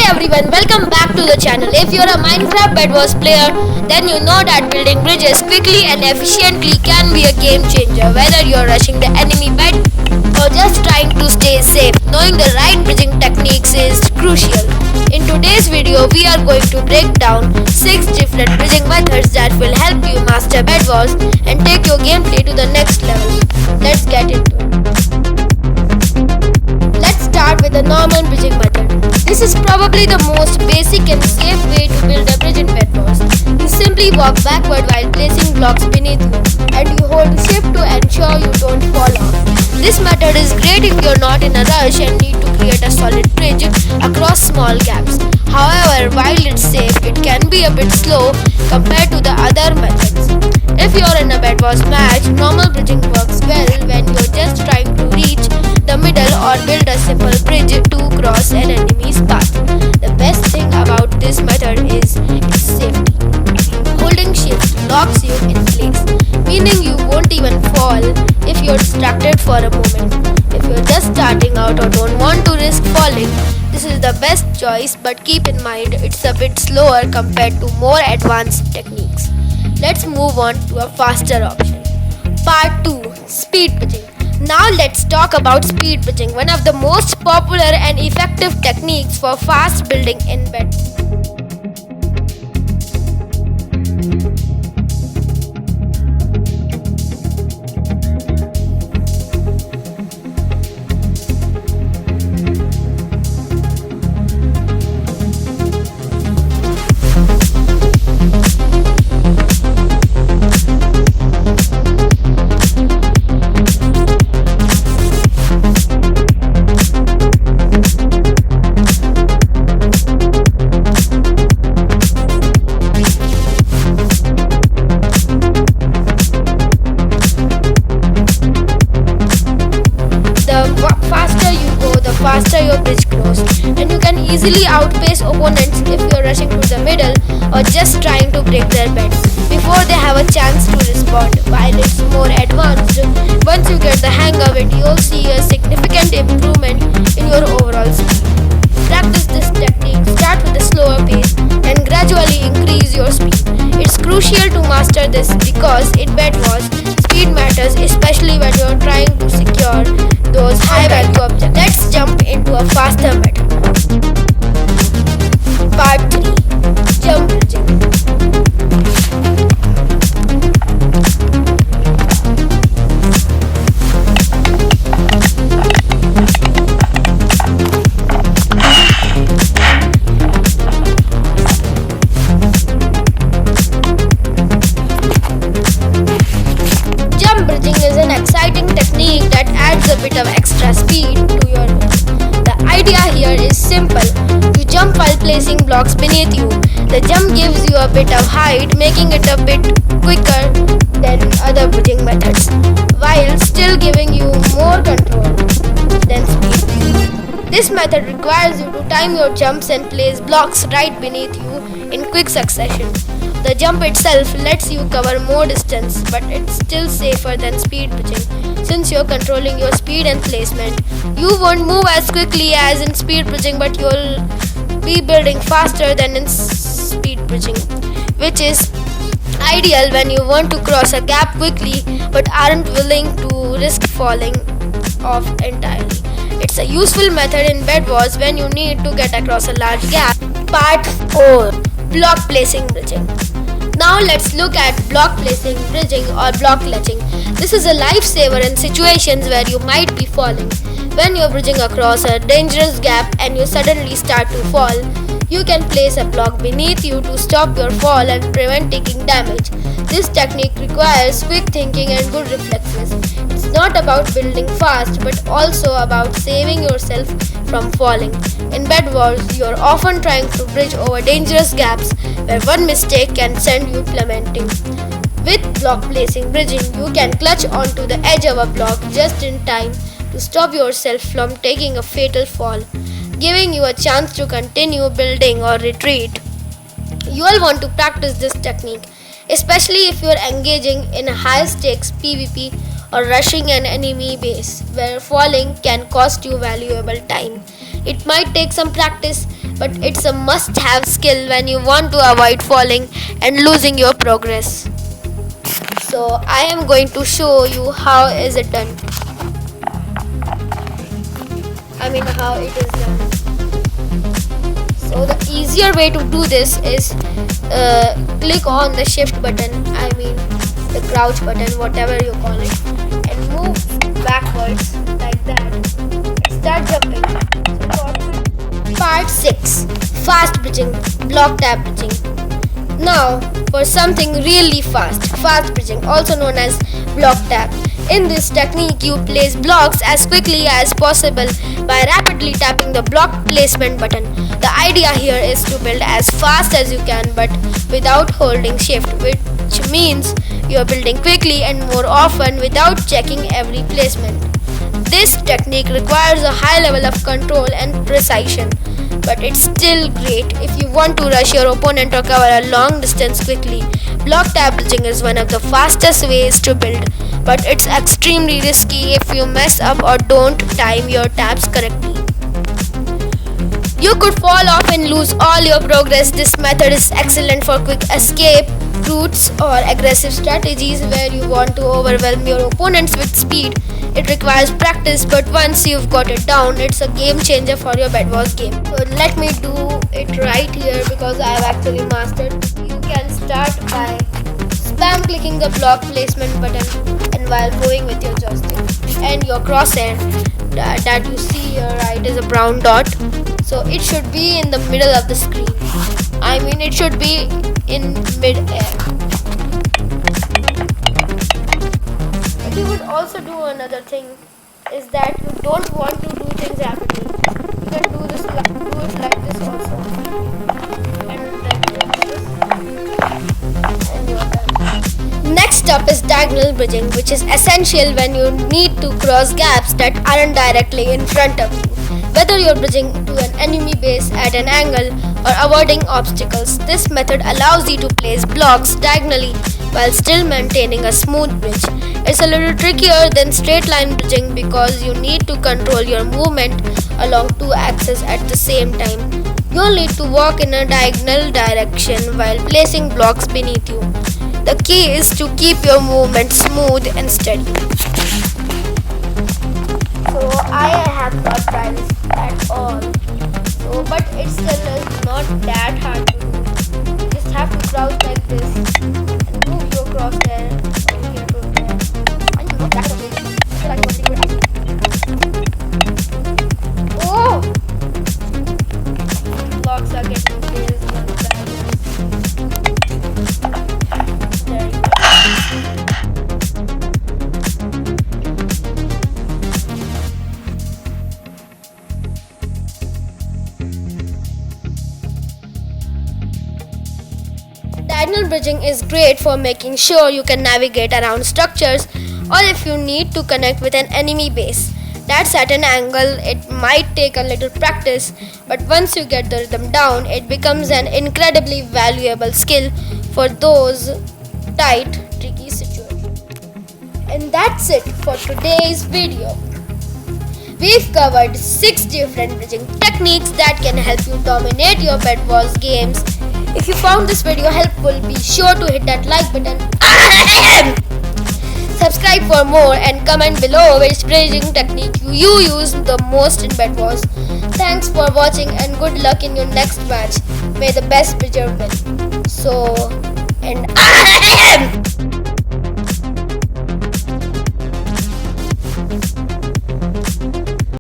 everyone, welcome back to the channel. If you're a Minecraft Bed Wars player, then you know that building bridges quickly and efficiently can be a game changer. Whether you're rushing the enemy bed or just trying to stay safe, knowing the right bridging techniques is crucial. In today's video, we are going to break down 6 different bridging methods that will help you master Bed Wars and take your gameplay to the next level. Let's get into it. Let's start with the normal bridging method. This is probably the most basic and safe way to build a bridge in Bed Wars. You simply walk backward while placing blocks beneath you, and you hold shift to ensure you don't fall off. This method is great if you're not in a rush and need to create a solid bridge across small gaps. However, while it's safe, it can be a bit slow compared to the other methods. If you're in a Bed Wars match, normal bridging works well when you're just trying to reach the middle or build a simple bridge to cross an enemy's path. The best thing about this method is its safety. Holding shift locks you in place, meaning you won't even fall if you're distracted for a moment. If you're just starting out or don't want to risk falling, this is the best choice, but keep in mind it's a bit slower compared to more advanced techniques. Let's move on to a faster option. Part 2. Speed bridging. Now let's talk about speed bridging, one of the most popular and effective techniques for fast building in bed. Faster your bridge grows, and you can easily outpace opponents if you're rushing to the middle or just trying to break their bed before they have a chance to respond. While it's more advanced, once you get the hang of it, you'll see a significant improvement in your overall speed. Practice this technique, start with a slower pace and gradually increase your speed. It's crucial to master this because in Bed Wars, speed matters, especially when you're trying to secure those high value objects. Let's jump into a faster method. Part 3. Jump bridging. Jump bridging is an exciting technique that adds a bit of extra speed to your move. The idea here is simple. You jump while placing blocks beneath you. The jump gives you a bit of height, making it a bit quicker than other bridging methods, while still giving you more control than speed. This method requires you to time your jumps and place blocks right beneath you in quick succession. The jump itself lets you cover more distance, but it's still safer than speed bridging since you're controlling your speed and placement. You won't move as quickly as in speed bridging, but you'll be building faster than in speed bridging, which is ideal when you want to cross a gap quickly but aren't willing to risk falling off entirely. It's a useful method in Bed Wars when you need to get across a large gap. Part 4. Block placing bridging. Now let's look at block placing bridging or block ledging. This is a lifesaver in situations where you might be falling. When you're bridging across a dangerous gap and you suddenly start to fall, you can place a block beneath you to stop your fall and prevent taking damage. This technique requires quick thinking and good reflexes. It's not about building fast, but also about saving yourself from falling. In Bed Wars, you're often trying to bridge over dangerous gaps where one mistake can send you plummeting. With block placing bridging, you can clutch onto the edge of a block just in time to stop yourself from taking a fatal fall, giving you a chance to continue building or retreat. You'll want to practice this technique, especially if you're engaging in a high stakes PvP or rushing an enemy base where falling can cost you valuable time. It might take some practice, but it's a must-have skill when you want to avoid falling and losing your progress. So I am going to show you how is it done. How it is done. So the easier way to do this is click on the shift button, the crouch button, whatever you call it, and move backwards like that. Start jumping. Part 6. Fast bridging, block tap bridging. Now for something really fast bridging, also known as block tap. In this technique, you place blocks as quickly as possible by rapidly tapping the block placement button. The idea here is to build as fast as you can but without holding shift, which means you are building quickly and more often without checking every placement. This technique requires a high level of control and precision, but it's still great if you want to rush your opponent or cover a long distance quickly. Block tap bridging is one of the fastest ways to build, but it's extremely risky if you mess up or don't time your taps correctly. You could fall off and lose all your progress. This method is excellent for quick escape routes or aggressive strategies where you want to overwhelm your opponents with speed. It requires practice, but once you've got it down, it's a game changer for your Bed Wars game. So let me do it right here because I have actually mastered. You can start by spam clicking the block placement button and while moving with your joystick and your crosshair that you see here right is a brown dot. So it should be in the middle of the screen. It should be in mid-air. But you would also do another thing is that you don't want to do things rapidly. You can do it like this also. And then do this. And you're done. Next up is diagonal bridging, which is essential when you need to cross gaps that aren't directly in front of you. Whether you're bridging to an enemy base at an angle or avoiding obstacles, this method allows you to place blocks diagonally while still maintaining a smooth bridge. It's a little trickier than straight line bridging because you need to control your movement along two axes at the same time. You'll need to walk in a diagonal direction while placing blocks beneath you. The key is to keep your movement smooth and steady. So I have not tried this at all. But it still is not that hard to do. You just have to crouch like this and move your crosshair from here to there. And you know that of it. So like what you Oh! Blocks are getting placed on the side. There you go. Diagonal bridging is great for making sure you can navigate around structures or if you need to connect with an enemy base that's at an angle. It might take a little practice, but once you get the rhythm down, it becomes an incredibly valuable skill for those tight, tricky situations. And that's it for today's video. We've covered 6 different bridging techniques that can help you dominate your Bed Wars games. If you found this video helpful, be sure to hit that like button, subscribe for more, and comment below which bridging technique you use the most in Bed Wars. Thanks for watching and good luck in your next match. May the best bridger win.